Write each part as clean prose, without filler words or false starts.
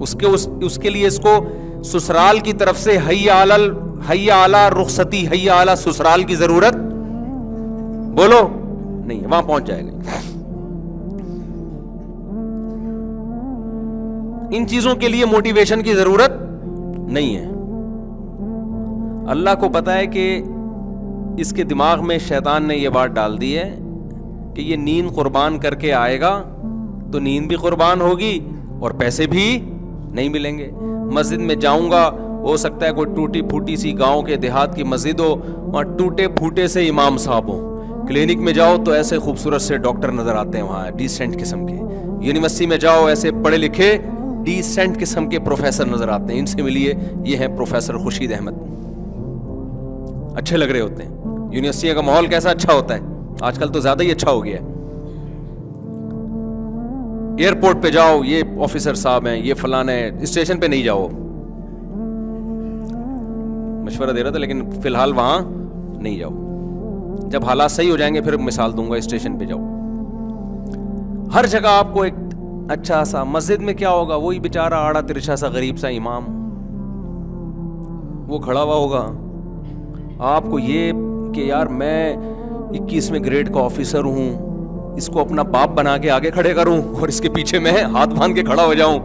اس کے لیے اس کو سسرال کی طرف سے حی علی رخصتی، حی علی سسرال کی ضرورت بولو نہیں، وہاں پہنچ جائے گا. ان چیزوں کے لیے موٹیویشن کی ضرورت نہیں ہے. اللہ کو پتا ہے کہ اس کے دماغ میں شیطان نے یہ بات ڈال دی ہے کہ یہ نیند قربان کر کے آئے گا تو نیند بھی قربان ہوگی اور پیسے بھی نہیں ملیں گے. مسجد میں جاؤں گا، ہو سکتا ہے کوئی ٹوٹی پھوٹی سی گاؤں کے دیہات کی مسجد ہو، وہاں ٹوٹے پھوٹے سے امام صاحب ہوں. کلینک میں جاؤ تو ایسے خوبصورت سے ڈاکٹر نظر آتے ہیں وہاں، ڈیسنٹ قسم کے. یونیورسٹی میں جاؤ، ایسے پڑھے لکھے ڈیسنٹ قسم کے پروفیسر نظر آتے ہیں. ان سے ملیے، یہ ہیں پروفیسر خورشید احمد، اچھے لگ رہے ہوتے ہیں. یونیورسٹی کا ماحول کیسا اچھا ہوتا ہے آج کل، تو زیادہ ہی اچھا ہو گیا ہے. ایئرپورٹ پہ جاؤ، یہ آفیسر صاحب ہیں، یہ فلاں ہے. اسٹیشن پہ نہیں جاؤ، مشورہ دے رہا تھا، لیکن فی الحال وہاں نہیں جاؤ. جب حالات صحیح ہو جائیں گے پھر مثال دوں گا. اسٹیشن پہ جاؤ، ہر جگہ آپ کو ایک اچھا سا. مسجد میں کیا ہوگا؟ وہی بیچارہ آڑا ترچھا سا غریب سا امام، وہ کھڑا ہوا ہوگا. آپ کو یہ کہ یار میں 21ویں گریڈ کا آفیسر ہوں، اس کو اپنا باپ بنا کے آگے کھڑے کروں اور اس کے پیچھے میں ہاتھ باندھ کے کھڑا ہو جاؤں.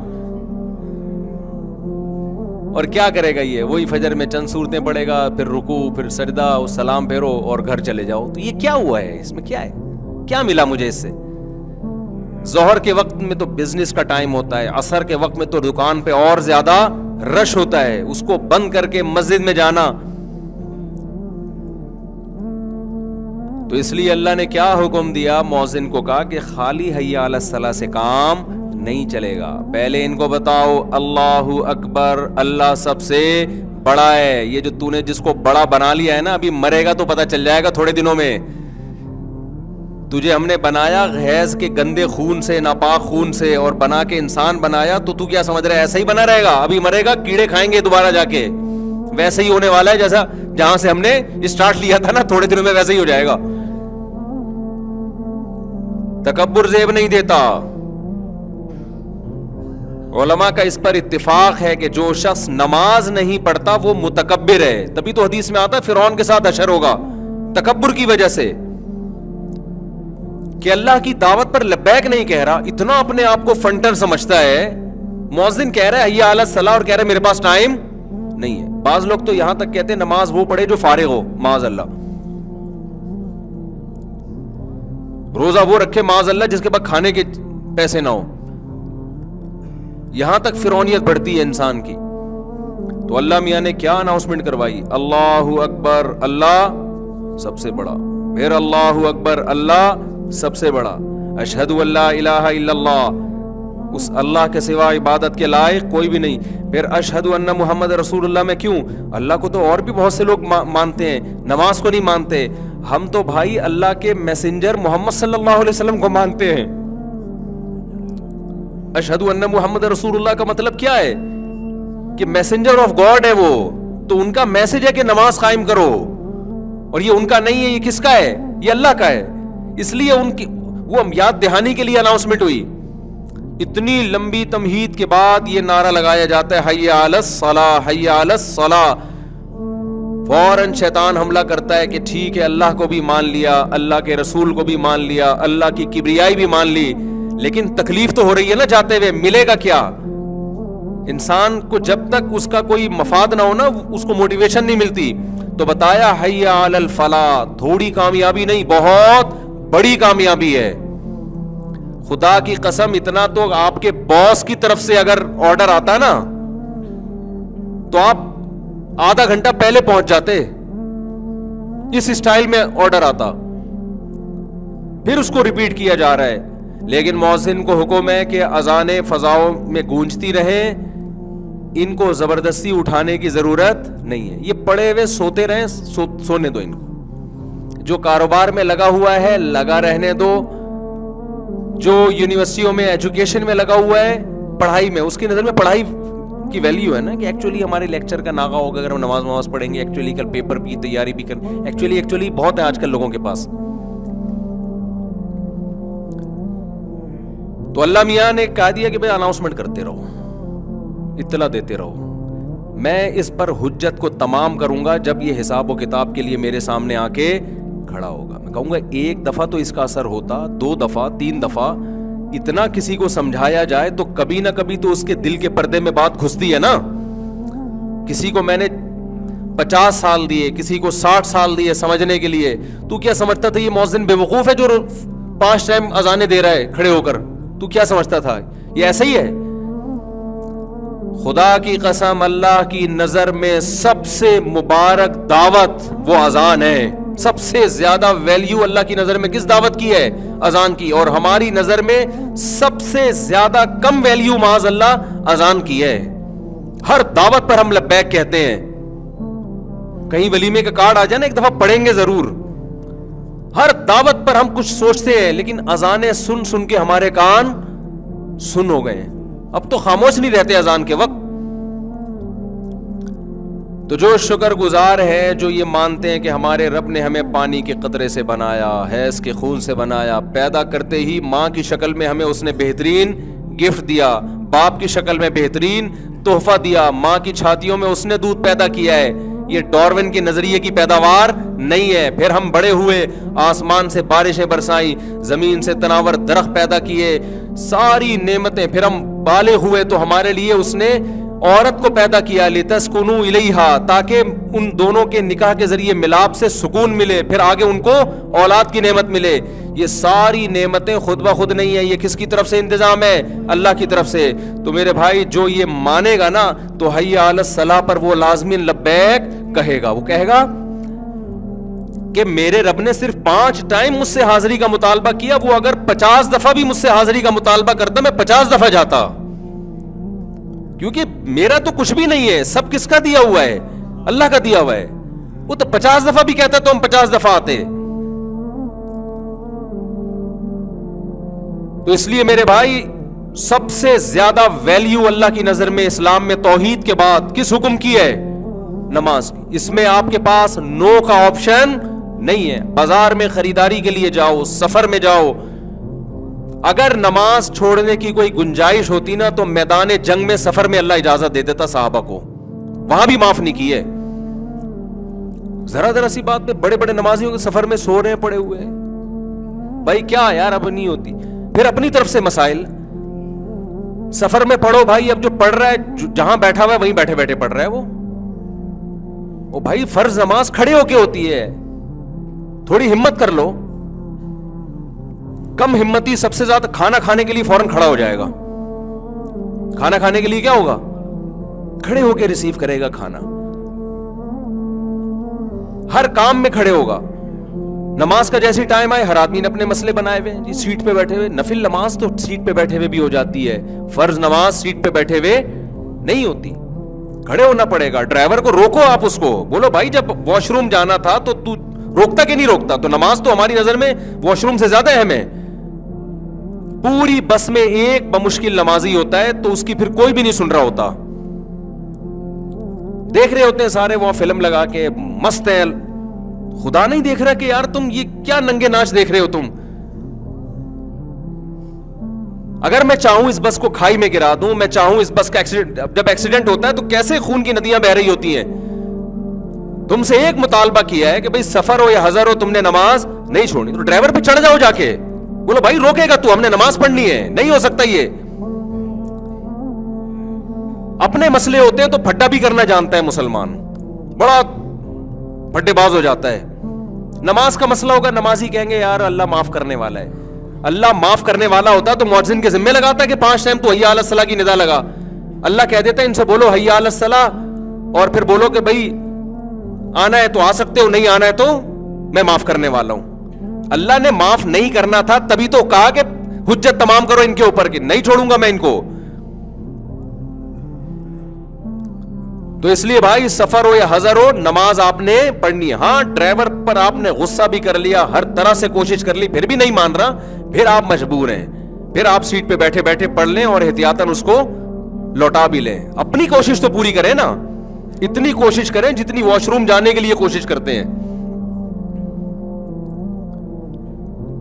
اور کیا کرے گا یہ؟ وہی فجر میں چند صورتیں پڑھے گا، پھر رکوع، پھر سجدہ، سلام پھیرو اور گھر چلے جاؤ. تو یہ کیا ہوا ہے؟ اس میں کیا ہے؟ کیا ملا مجھے اس سے؟ ظہر کے وقت میں تو بزنس کا ٹائم ہوتا ہے، عصر کے وقت میں تو دکان پہ اور زیادہ رش ہوتا ہے، اس کو بند کر کے مسجد میں جانا. تو اس لیے اللہ نے کیا حکم دیا؟ مؤذن کو کہا کہ خالی حی علی الصلاۃ سے کام نہیں چلے گا. پہلے ان کو بتاؤ اللہ اکبر، اللہ سب سے بڑا ہے. یہ جو تو نے جس کو بڑا بنا لیا ہے نا، ابھی مرے گا تو پتہ چل جائے گا تھوڑے دنوں میں. تجھے ہم نے بنایا غیظ کے گندے خون سے، ناپاک خون سے، اور بنا کے انسان بنایا. تو کیا سمجھ رہا ہے ایسا ہی بنا رہے گا؟ ابھی مرے گا، کیڑے کھائیں گے دوبارہ جا کے. ویسے ہی ہونے والا ہے جیسا جہاں سے ہم نے اسٹارٹ لیا تھا نا، تھوڑے دنوں میں ویسے ہی ہو جائے گا. تکبر زیب نہیں دیتا. علماء کا اس پر اتفاق ہے کہ جو شخص نماز نہیں پڑھتا وہ متکبر ہے. تبھی تو حدیث میں آتا ہے فرعون کے ساتھ حشر ہوگا، تکبر کی وجہ سے کہ اللہ کی دعوت پر لبیک نہیں کہہ رہا، اتنا اپنے آپ کو فنٹر سمجھتا ہے. مؤذن کہہ رہا ہے حی علی الصلاۃ اور کہہ رہا ہے میرے پاس ٹائم نہیں ہے. بعض لوگ تو یہاں تک کہتے ہیں نماز وہ پڑھے جو فارغ ہو، معاذ اللہ. روزہ وہ رکھے معاذ اللہ جس کے پاس کھانے کے پیسے نہ ہو. یہاں تک فرعونیت بڑھتی ہے انسان کی. تو اللہ میاں نے کیا اناؤنسمنٹ کروائی؟ اللہ اکبر، اللہ سب سے بڑا. پھر اللہ اکبر، اللہ سب سے بڑا. اشہد ان لا الہ الا اللہ، اس اللہ کے سوا عبادت کے لائق کوئی بھی نہیں. پھر اشہد ان محمد رسول اللہ میں کیوں؟ اللہ کو تو اور بھی بہت سے لوگ مانتے ہیں، نماز کو نہیں مانتے. ہم تو بھائی اللہ کے میسنجر محمد صلی اللہ علیہ وسلم کو مانتے ہیں. اشہد ان محمد رسول اللہ کا مطلب کیا ہے؟ کہ میسنجر آف گاڈ ہے وہ. تو ان کا میسج ہے کہ نماز قائم کرو، اور یہ ان کا نہیں ہے. یہ کس کا ہے؟ یہ اللہ کا ہے. اس لیے ان کی وہ یاد دہانی کے لیے اناؤنسمنٹ ہوئی. اتنی لمبی تمہید کے بعد یہ نعرہ لگایا جاتا ہے حی علی الصلاۃ، حی علی الصلاۃ. فوراً شیطان حملہ کرتا ہے کہ ٹھیک ہے اللہ کو بھی مان لیا، اللہ کے رسول کو بھی مان لیا، اللہ کی کبریائی بھی مان لی، لیکن تکلیف تو ہو رہی ہے نا جاتے ہوئے. ملے گا کیا؟ انسان کو جب تک اس کا کوئی مفاد نہ ہو نا، اس کو موٹیویشن نہیں ملتی. تو بتایا حی علی الفلاح، تھوڑی کامیابی نہیں، بہت بڑی کامیابی ہے. خدا کی قسم اتنا تو آپ کے باس کی طرف سے اگر آرڈر آتا نا تو آپ آدھا گھنٹہ پہلے پہنچ جاتے. اس اسٹائل میں آرڈر آتا، پھر اس کو ریپیٹ کیا جا رہا ہے. لیکن مؤذن کو حکم ہے کہ اذانیں فضاؤں میں گونجتی رہیں، ان کو زبردستی اٹھانے کی ضرورت نہیں ہے. یہ پڑے ہوئے سوتے رہیں، سونے دو ان کو. جو کاروبار میں لگا ہوا ہے لگا رہنے دو. جو یونیورسٹیوں میں ایجوکیشن میں لگا ہوا ہے، پڑھائی میں، اس کی نظر میں پڑھائی کی ویلیو ہے نا کہ ایکچولی ہمارے لیکچر کا ناغہ ہوگا اگر ہم نماز پڑھیں گے، ایکچولی کل پیپر کی تیاری بھی کریں. ایکچولی بہت ہے آج کل لوگوں کے پاس. تو اللہ میاں نے کہا دیا کہ بھائی اناؤنسمنٹ کرتے رہو. اطلاع دیتے رہو. میں اس پر حجت کو تمام کروں گا جب یہ حساب و کتاب کے لیے میرے سامنے آ کے کھڑا ہوگا. میں کہوں گا ایک دفعہ تو اس کا اثر ہوتا, 2 دفعہ 3 دفعہ اتنا کسی کو سمجھایا جائے تو کبھی نہ کبھی تو اس کے دل کے پردے میں بات گھستی ہے نا. کسی کو میں نے 50 سال دیے, کسی کو 60 سال دیے سمجھنے کے لیے. تو کیا سمجھتا تھا یہ مؤذن بے وقوف ہے جو 5 ٹائم اذانیں دے رہا ہے کھڑے ہو کر؟ تو کیا سمجھتا تھا یہ ایسا ہی ہے؟ خدا کی قسم, اللہ کی نظر میں سب سے مبارک دعوت وہ اذان ہے. سب سے زیادہ ویلیو اللہ کی نظر میں کس دعوت کی ہے؟ اذان کی. اور ہماری نظر میں سب سے زیادہ کم ویلیو معاذ اللہ اذان کی ہے. ہر دعوت پر ہم لبیک کہتے ہیں. کہیں ولیمے کا کارڈ آ جائے نا, ایک دفعہ پڑھیں گے ضرور. ہر دعوت پر ہم کچھ سوچتے ہیں, لیکن اذانیں سن سن کے ہمارے کان سن ہو گئے ہیں. اب تو خاموش نہیں رہتے اذان کے وقت. تو جو شکر گزار ہے, جو یہ مانتے ہیں کہ ہمارے رب نے ہمیں پانی کے قطرے سے بنایا, حیض کے خون سے بنایا, پیدا کرتے ہی ماں کی شکل میں ہمیں اس نے بہترین گفٹ دیا, باپ کی شکل میں بہترین تحفہ دیا, ماں کی چھاتیوں میں اس نے دودھ پیدا کیا ہے. یہ ڈاروین کے نظریے کی پیداوار نہیں ہے. پھر ہم بڑے ہوئے, آسمان سے بارشیں برسائیں, زمین سے تناور درخت پیدا کیے, ساری نعمتیں. پھر ہم بالغ ہوئے تو ہمارے لیے اس نے عورت کو پیدا کیا, لتسکنوا الیہا, تاکہ ان دونوں کے نکاح کے ذریعے ملاپ سے سکون ملے, پھر آگے ان کو اولاد کی نعمت ملے. یہ ساری نعمتیں خود بخود نہیں ہیں, یہ کس کی طرف سے انتظام ہے؟ اللہ کی طرف سے. تو میرے بھائی جو یہ مانے گا نا تو حی علی الصلاۃ پر وہ لازمین لبیک کہے گا. وہ کہے گا کہ میرے رب نے صرف 5 ٹائم مجھ سے حاضری کا مطالبہ کیا, وہ اگر 50 دفعہ بھی مجھ سے حاضری کا مطالبہ کرتا میں 50 دفعہ جاتا, کیونکہ میرا تو کچھ بھی نہیں ہے, سب کس کا دیا ہوا ہے؟ اللہ کا دیا ہوا ہے. وہ تو 50 دفعہ بھی کہتا تو ہم 50 دفعہ آتے. تو اس لیے میرے بھائی سب سے زیادہ ویلیو اللہ کی نظر میں اسلام میں توحید کے بعد کس حکم کی ہے؟ نماز کی. اس میں آپ کے پاس نو کا آپشن نہیں ہے. بازار میں خریداری کے لیے جاؤ, سفر میں جاؤ, اگر نماز چھوڑنے کی کوئی گنجائش ہوتی نا تو میدان جنگ میں سفر میں اللہ اجازت دے دیتا صحابہ کو, وہاں بھی معاف نہیں کی ہے. ذرا سی بات پہ بڑے بڑے نمازیوں کے سفر میں سو رہے ہیں پڑے ہوئے. بھائی کیا یار, اب نہیں ہوتی. پھر اپنی طرف سے مسائل سفر میں پڑھو بھائی. اب جو پڑھ رہا ہے جہاں بیٹھا ہوا ہے وہیں بیٹھے بیٹھے پڑھ رہا ہے. وہ بھائی فرض نماز کھڑے ہو کے ہوتی ہے, تھوڑی ہمت کر لو. کم ہمتی سب سے زیادہ کھانا کھانے کے لیے فوراً کھڑا ہو جائے گا. کھانا کھانے کے لیے کیا ہوگا؟ کھڑے ہو کے ریسیو کرے گا کھانا. ہر کام میں کھڑے ہوگا. نماز کا جیسی ٹائم آئے, ہر آدمی نے اپنے مسئلے بنائے ہوئے جی, سیٹ پہ بیٹھے ہوئے. نفل نماز تو سیٹ پہ بیٹھے ہوئے بھی ہو جاتی ہے, فرض نماز سیٹ پہ بیٹھے ہوئے نہیں ہوتی, کھڑے ہونا پڑے گا. ڈرائیور کو روکو, آپ اس کو بولو بھائی جب واش روم جانا تھا تو تو روکتا کہ نہیں روکتا. تو نماز تو ہماری نظر میں واش روم سے زیادہ اہم ہے. پوری بس میں ایک بمشکل نمازی ہوتا ہے تو اس کی پھر کوئی بھی نہیں سن رہا ہوتا. دیکھ رہے ہوتے ہیں سارے وہاں فلم لگا کے مست ہیں. خدا نہیں دیکھ رہا کہ یار تم یہ کیا ننگے ناچ دیکھ رہے ہو تم. اگر میں چاہوں اس بس کو کھائی میں گرا دوں, میں چاہوں اس بس کا جب ایکسیڈنٹ ہوتا ہے تو کیسے خون کی ندیاں بہ رہی ہوتی ہیں. تم سے ایک مطالبہ کیا ہے کہ بھئی سفر ہو یا حضر ہو تم نے نماز نہیں چھوڑنی, تو ڈرائیور پہ چڑھ جاؤ جا کے, بولو بھائی روکے گا تو, ہم نے نماز پڑھنی ہے. نہیں ہو سکتا یہ. اپنے مسئلے ہوتے ہیں تو پھڈا بھی کرنا جانتا ہے مسلمان, بڑا پھڈے باز ہو جاتا ہے. نماز کا مسئلہ ہوگا, نمازی کہیں گے یار اللہ معاف کرنے والا ہے. اللہ معاف کرنے والا ہوتا تو مؤذن کے ذمہ لگاتا کہ 5 ٹائم تو حی علی الصلاۃ کی ندا لگا. اللہ کہہ دیتا ہے ان سے بولو حی علی الصلاۃ, اور پھر بولو کہ بھائی آنا ہے تو آ سکتے ہو, نہیں آنا ہے تو میں معاف کرنے والا ہوں. اللہ نے معاف نہیں کرنا تھا تبھی تو کہا کہ حجت تمام کرو ان کے اوپر, کہ نہیں چھوڑوں گا میں ان کو. تو اس لیے بھائی سفر ہو یا حضر ہو نماز آپ نے پڑھنی ہے. ہاں ڈرائیور پر آپ نے غصہ بھی کر لیا, ہر طرح سے کوشش کر لی, پھر بھی نہیں مان رہا, پھر آپ مجبور ہیں, پھر آپ سیٹ پہ بیٹھے بیٹھے پڑھ لیں اور احتیاطاً اس کو لوٹا بھی لیں. اپنی کوشش تو پوری کریں نا, اتنی کوشش کریں جتنی واش روم جانے کے لیے کوشش کرتے ہیں.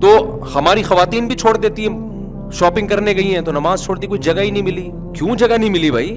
تو ہماری خواتین بھی چھوڑ دیتی ہیں, شاپنگ کرنے گئی ہیں تو نماز چھوڑ دی, کوئی جگہ ہی نہیں ملی. کیوں جگہ نہیں ملی بھائی؟